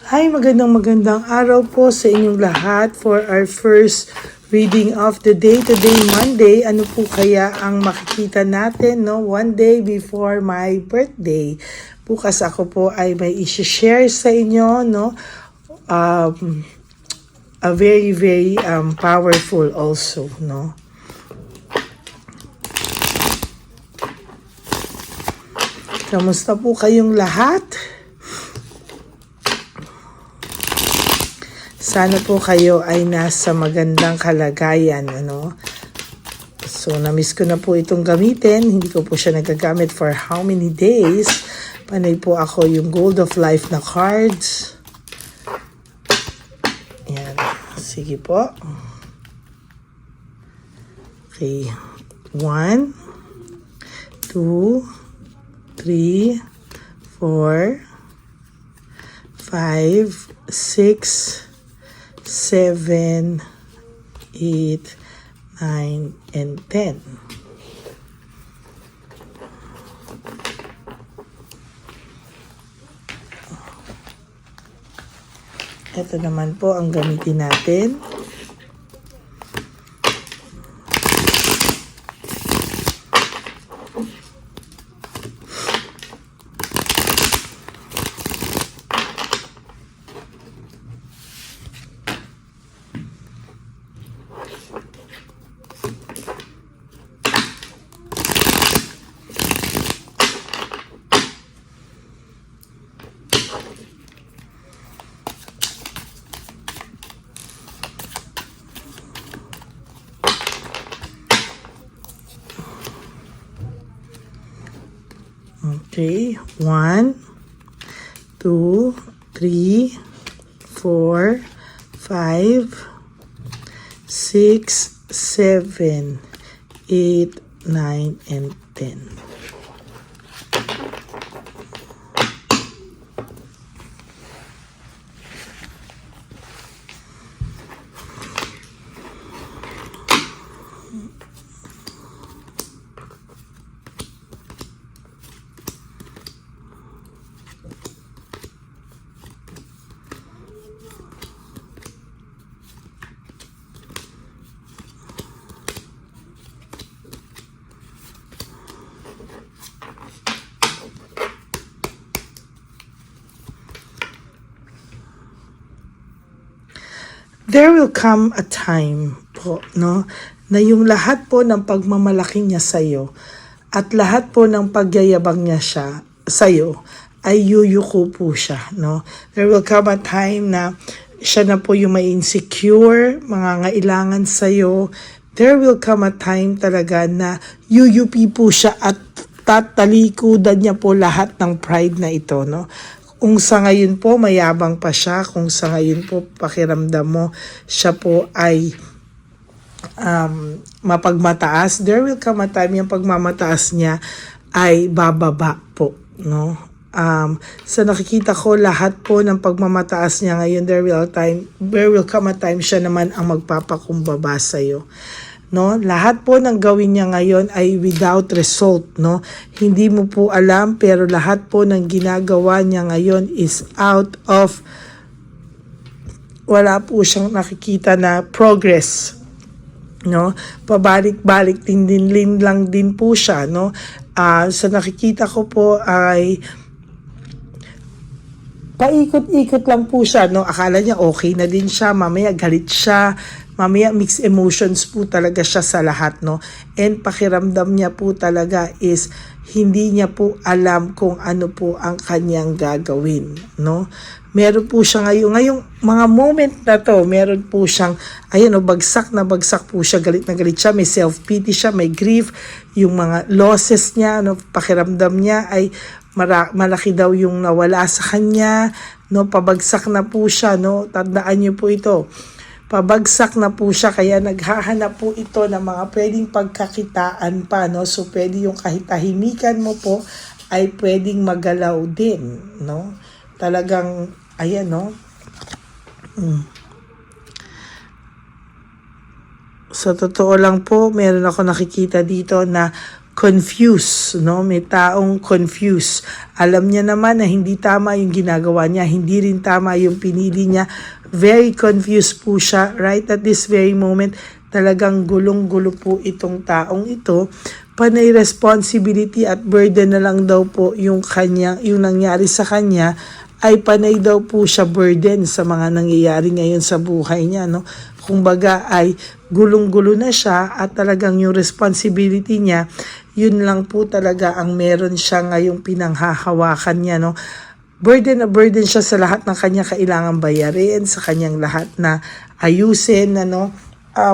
Hi, magandang araw po sa inyong lahat for our first reading of the day. Today, Monday, ano po kaya ang makikita natin, no? One day before my birthday. Bukas ako po ay may i-share sa inyo, no? A very powerful also, no? Kamusta po kayong lahat? Sana po kayo ay nasa magandang kalagayan, ano? So, na-miss ko na po itong gamitin. Hindi ko po siya nagagamit for how many days. Panay po ako yung Gold of Life na cards. Yan. Sige po. Okay. 1, 2, 3, 4, 5, 6, 7, 8, 9, and 10. Ito naman po ang gamitin natin. Okay, 1, 2, 3, 4, 5, 6, 7, 8, 9, and 10. There will come a time po, no, na yung lahat po ng pagmamalaki niya sa'yo at lahat po ng pagyayabang niya sa'yo ay yuyuko po siya, no. There will come a time na siya na po yung may insecure, mangangailangan sa'yo. There will come a time talaga na yuyupi po siya at tatalikudan niya po lahat ng pride na ito, no. Kung sa ngayon po mayabang pa siya, kung sa ngayon po pakiramdam mo siya po ay mapagmataas, there will come a time yung pagmamataas niya ay bababa po, no? Sa nakikita ko lahat po ng pagmamataas niya ngayon, there will come a time siya naman ang magpapakumbaba sa iyo. No, lahat po ng gawin niya ngayon ay without result, no. Hindi mo po alam pero lahat po ng ginagawa niya ngayon is out of, wala po siyang nakikita na progress, no. Pabalik-balik din lang din po siya, no. Sa nakikita ko po ay paikot-ikot lang po siya, no. Akala niya okay na din siya, mamaya galit siya, mamaya mixed emotions po talaga siya sa lahat, no. And pakiramdam niya po talaga is hindi niya po alam kung ano po ang kanyang gagawin, no. Meron po siya ngayong mga moment na to, meron po siyang, ayun, bagsak na bagsak po siya, galit na galit siya, may self-pity siya, may grief, yung mga losses niya, no, pakiramdam niya ay malaki daw yung nawala sa kanya, no, pabagsak na po siya, no, tandaan niyo po ito. Pabagsak na po siya, kaya naghahanap po ito ng mga pwedeng pagkakitaan pa, no? So, pwede yung kahit tahimikan mo po ay pwedeng magalaw din, no? Talagang, ayan, no? Sa totoo lang po, meron ako nakikita dito na confused, no? May taong confused. Alam niya naman na hindi tama yung ginagawa niya, hindi rin tama yung pinili niya. Very confused po siya right at this very moment. Talagang gulong-gulo po itong taong ito. Panay responsibility at burden na lang daw po yung nangyari sa kanya, ay panay daw po siya burden sa mga nangyayari ngayon sa buhay niya, no? Kumbaga ay gulong-gulo na siya at talagang yung responsibility niya, yun lang po talaga ang meron siya ngayong pinanghahawakan niya, no? Burden na burden siya sa lahat ng kanya kailangan bayarin, sa kanyang lahat na ayusin, ano?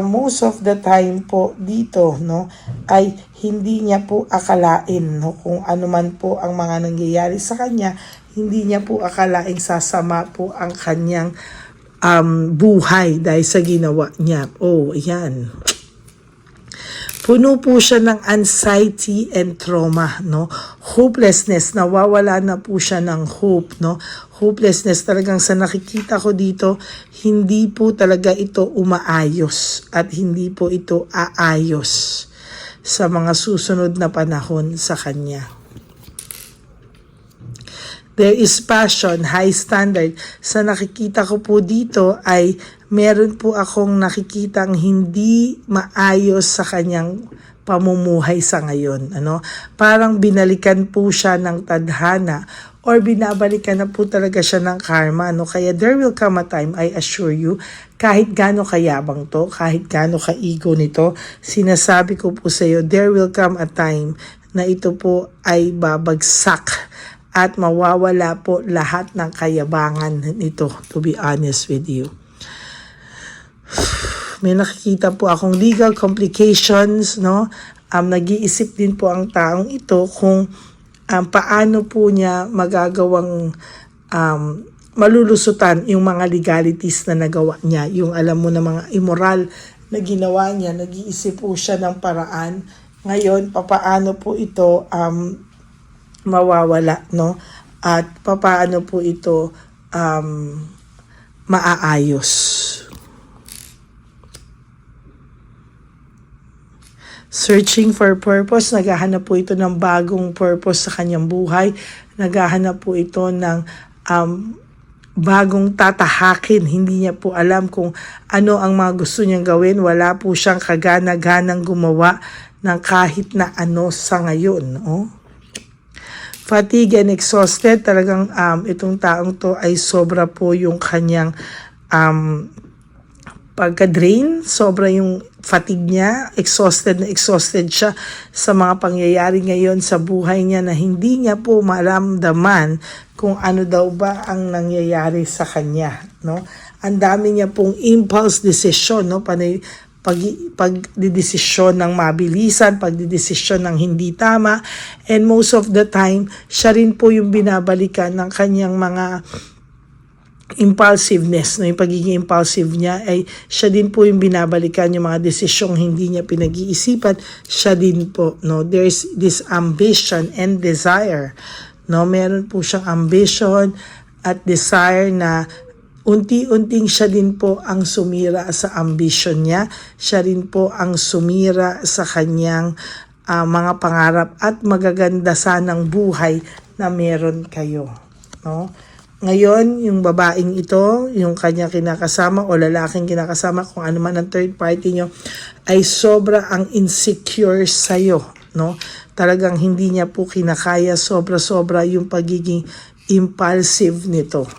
Most of the time po dito, no, ay hindi niya po akalain, no, kung ano man po ang mga nangyayari sa kanya, hindi niya po akalaing sasama po ang kanyang buhay dahil sa ginawa niya. Oh, yan. Puno po siya ng anxiety and trauma, no? Hopelessness, nawawala na po siya ng hope, no? Hopelessness, talagang sa nakikita ko dito, hindi po talaga ito umaayos at hindi po ito aayos sa mga susunod na panahon sa kanya. There is passion, high standard. Sa nakikita ko po dito ay meron po akong nakikitang hindi maayos sa kanyang pamumuhay sa ngayon. Ano? Parang binalikan po siya ng tadhana or binabalikan na po talaga siya ng karma. No? Kaya there will come a time, I assure you, kahit gaano kayabang to, kahit gaano ka-ego nito, sinasabi ko po sa iyo, there will come a time na ito po ay babagsak at mawawala po lahat ng kayabangan nito, to be honest with you. May nakikita po akong legal complications, no? Nag-iisip din po ang taong ito kung paano po niya magagawang malulusutan yung mga legalities na nagawa niya. Yung alam mo na mga immoral na ginawa niya, nag-iisip po siya ng paraan. Ngayon, papaano po ito mawawala, no? At papaano po ito maaayos. Searching for purpose, naghahanap po ito ng bagong purpose sa kanyang buhay. Naghahanap po ito ng bagong tatahakin. Hindi niya po alam kung ano ang mga gusto niyang gawin. Wala po siyang kagana-ganang gumawa ng kahit na ano sa ngayon, no? Fatigue and exhausted, talagang itong taong to ay sobra po yung kanyang pagka-drain, sobra yung fatigue niya, exhausted na exhausted siya sa mga pangyayari ngayon sa buhay niya na hindi niya po maramdaman kung ano daw ba ang nangyayari sa kanya, no? Ang dami niya pong impulse decision, no? Pagdidesisyon ng mabilisan, pagdidesisyon ng hindi tama, and most of the time, siya rin po yung binabalikan ng kanyang mga impulsiveness, no? Yung pagiging impulsive niya ay siya din po yung binabalikan yung mga desisyong hindi niya pinag-iisipan, siya din po, no? There's this ambition and desire, no? Meron po siyang ambition at desire na unti-unting siya din po ang sumira sa ambition niya. Siya rin po ang sumira sa kanyang mga pangarap at magaganda sanang buhay na meron kayo, no? Ngayon, yung babaeng ito, yung kanya kinakasama o lalaking kinakasama, kung ano man ang third party nyo, ay sobra ang insecure sa'yo, no? Talagang hindi niya po kinakaya, sobra-sobra yung pagiging impulsive nito.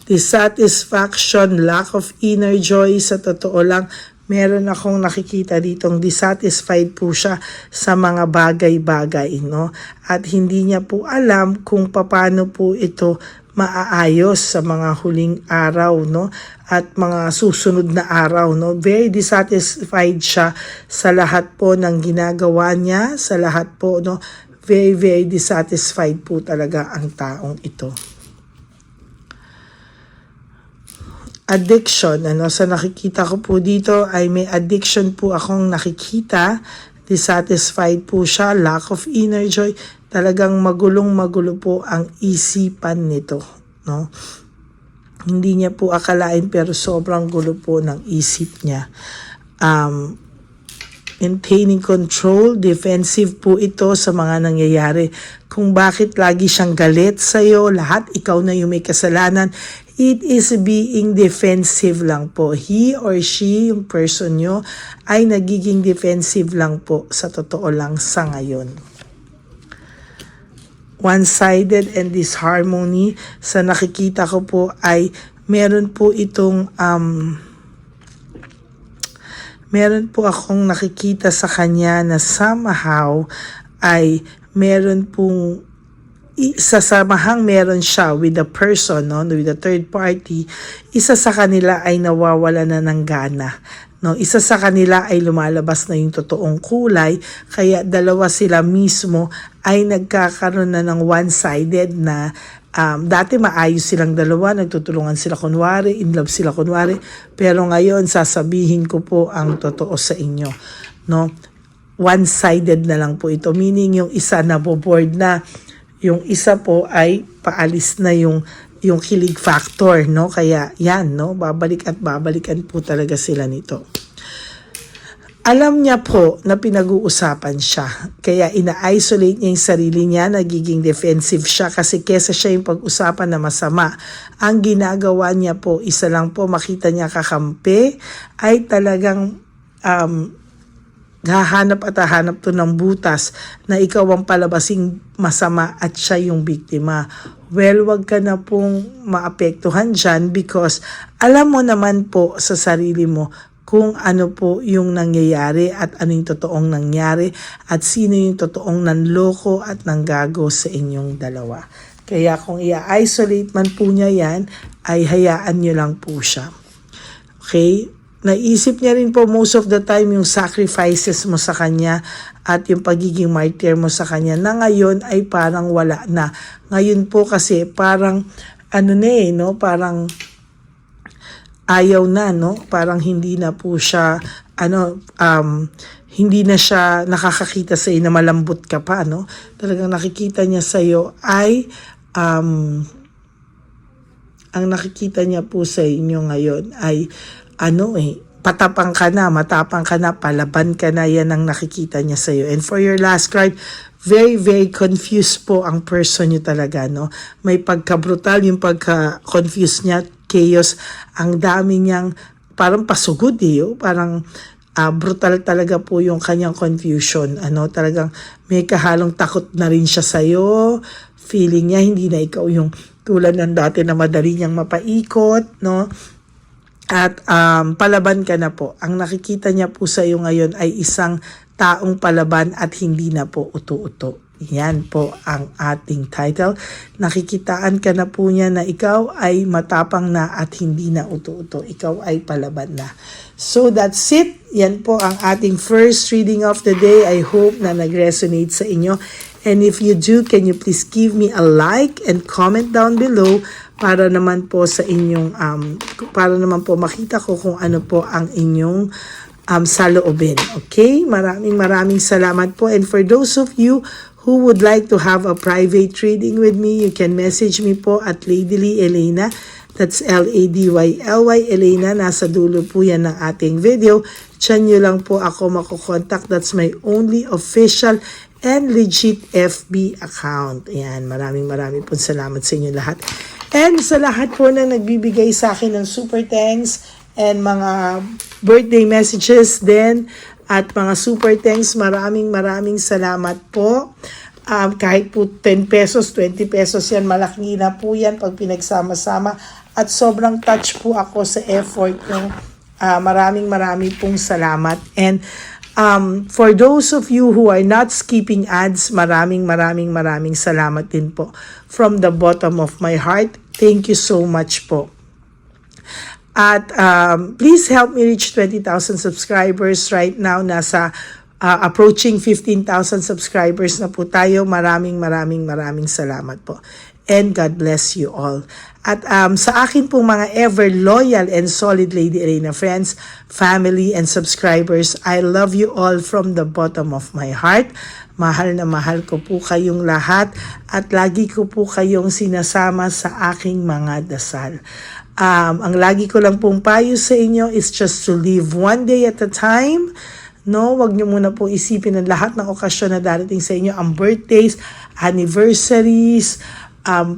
Dissatisfaction, lack of inner joy, sa totoo lang, meron akong nakikita ditong dissatisfied po siya sa mga bagay-bagay, no? At hindi niya po alam kung paano po ito maaayos sa mga huling araw, no? At mga susunod na araw, no? Very dissatisfied siya sa lahat po ng ginagawa niya, sa lahat po, no? Very, very dissatisfied po talaga ang taong ito. Addiction, ano, sa nakikita ko po dito ay may addiction po akong nakikita. Dissatisfied po siya, lack of inner joy, talagang magulong-magulo po ang isipan nito, no? Hindi niya po akalain pero sobrang gulo po ng isip niya. maintaining control, defensive po ito sa mga nangyayari. Kung bakit lagi siyang galit sa'yo, lahat ikaw na yung may kasalanan, it is being defensive lang po. He or she, yung person nyo, ay nagiging defensive lang po sa totoo lang sa ngayon. One-sided and disharmony, sa nakikita ko po ay meron po itong meron po akong nakikita sa kanya na somehow ay meron pong sasamahang meron siya with the person, no, with the third party. Isa sa kanila ay nawawala na ng gana, no, isa sa kanila ay lumalabas na yung totoong kulay, kaya dalawa sila mismo ay nagkakaroon na ng one-sided na dati maayos silang dalawa, nagtutulungan sila kunwari, in love sila kunwari, pero ngayon sasabihin ko po ang totoo sa inyo, no, one-sided na lang po ito, meaning yung isa na bored na, yung isa po ay paalis na yung kilig factor, no, kaya yan, no, babalik at babalikan po talaga sila nito. Alam niya po na pinag-uusapan siya, kaya ina-isolate niya yung sarili niya, nagiging defensive siya kasi kesa siya yung pag-usapan na masama. Ang ginagawa niya po, isa lang po, makita niya kakampi, ay talagang hahanap at hahanap to ng butas na ikaw ang palabasing masama at siya yung biktima. Well, wag ka na pong maapektuhan dyan because alam mo naman po sa sarili mo kung ano po yung nangyayari at ano yung totoong nangyari at sino yung totoong nanloko at nanggago sa inyong dalawa. Kaya kung i-isolate man po niya yan, ay hayaan nyo lang po siya. Okay? Naisip niya rin po most of the time yung sacrifices mo sa kanya at yung pagiging martyr mo sa kanya na ngayon ay parang wala na. Ngayon po kasi parang no, parang ayaw na, no? Parang hindi na po siya, hindi na siya nakakakita sa iyo na malambot ka pa, no? Talagang nakikita niya sa iyo ay, ang nakikita niya po sa inyo ngayon ay, patapang ka na, matapang ka na, palaban ka na, yan ang nakikita niya sa iyo. And for your last card, very, very confused po ang person niyo talaga, no? May pagka-brutal, yung pagka-confused niya, chaos, ang dami niyang parang pasugod parang brutal talaga po yung kanyang confusion, talagang may kahalong takot na rin siya sa'yo, feeling niya hindi na ikaw yung tulad ng dati na madali niyang mapaikot, no, at palaban ka na po. Ang nakikita niya po sa'yo ngayon ay isang taong palaban at hindi na po uto-uto. Yan po ang ating title. Nakikitaan ka na po niya na ikaw ay matapang na at hindi na uto-uto. Ikaw ay palaban na. So that's it. Yan po ang ating first reading of the day. I hope na nag-resonate sa inyo. And if you do, can you please give me a like and comment down below para naman po sa inyong para naman po makita ko kung ano po ang inyong saloobin. Okay? Maraming salamat po. And for those of you who would like to have a private reading with me, you can message me po at Ladyly Elena. That's Ladyly Elena. Nasa dulo po yan ng ating video. Diyan nyo lang po ako makukontak. That's my only official and legit FB account. Ayan, maraming po salamat sa inyo lahat. And sa lahat po na nagbibigay sa akin ng super thanks and mga birthday messages din, at mga super thanks, maraming salamat po. Kahit po 10 pesos, 20 pesos yan, malaki na po yan pag pinagsama-sama. At sobrang touch po ako sa effort ng maraming pong salamat. And for those of you who are not skipping ads, maraming salamat din po. From the bottom of my heart, thank you so much po. At please help me reach 20,000 subscribers right now. Nasa approaching 15,000 subscribers na po tayo. Maraming salamat po. And God bless you all. At sa akin pong mga ever loyal and solid Lady Elena friends, family and subscribers, I love you all from the bottom of my heart. Mahal na mahal ko po kayong lahat at lagi ko po kayong sinasama sa aking mga dasal. Ang lagi ko lang pong payo sa inyo is just to live one day at a time. no? Wag nyo muna po isipin ang lahat ng okasyon na darating sa inyo, ang birthdays, anniversaries,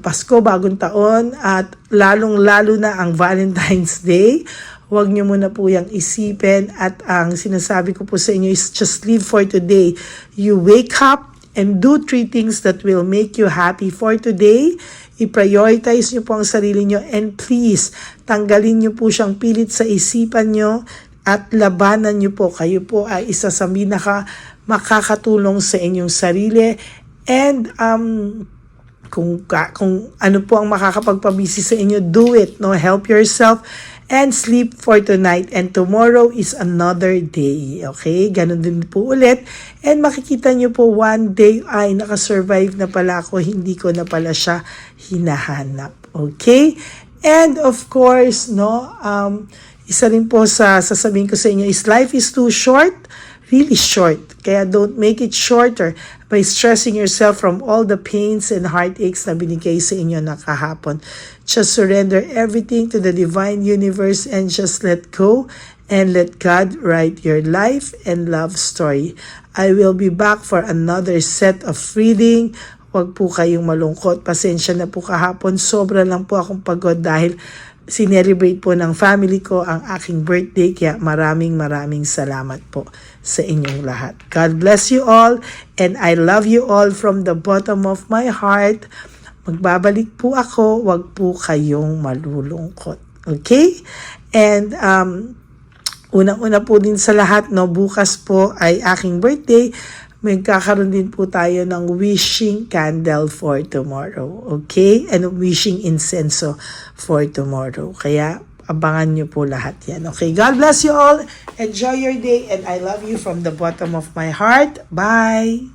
Pasko, Bagong Taon, at lalong-lalo na ang Valentine's Day. Huwag nyo muna po yung isipin, at ang sinasabi ko po sa inyo is just live for today. You wake up and do 3 things that will make you happy for today. I-prioritize nyo po ang sarili nyo, and please, tanggalin nyo po siyang pilit sa isipan nyo at labanan nyo po. Kayo po ay isa sa makakatulong sa inyong sarili, and kung ano po ang makakapagpabisi sa inyo, do it, no? Help yourself and sleep for tonight, and tomorrow is another day. Okay? Ganun din po ulit. And makikita nyo po one day, ay nakasurvive na pala ako, hindi ko na pala siya hinahanap. Okay? And of course, no, isa rin po sa sasabihin ko sa inyo is life is too short, really short. Kaya don't make it shorter by stressing yourself from all the pains and heartaches na binigay sa inyo na kahapon. Just surrender everything to the divine universe and just let go and let God write your life and love story. I will be back for another set of reading. Huwag po kayong malungkot. Pasensya na po kahapon. Sobra lang po akong pagod dahil sinelebrate po ng family ko ang aking birthday, kaya maraming salamat po sa inyong lahat. God bless you all, and I love you all from the bottom of my heart. Magbabalik po ako, wag po kayong malulungkot. Okay? And unang-una po din sa lahat, no, bukas po ay aking birthday. Magkakaroon din po tayo ng wishing candle for tomorrow. Okay? And wishing incenso for tomorrow. Kaya, abangan nyo po lahat yan. Okay? God bless you all. Enjoy your day. And I love you from the bottom of my heart. Bye!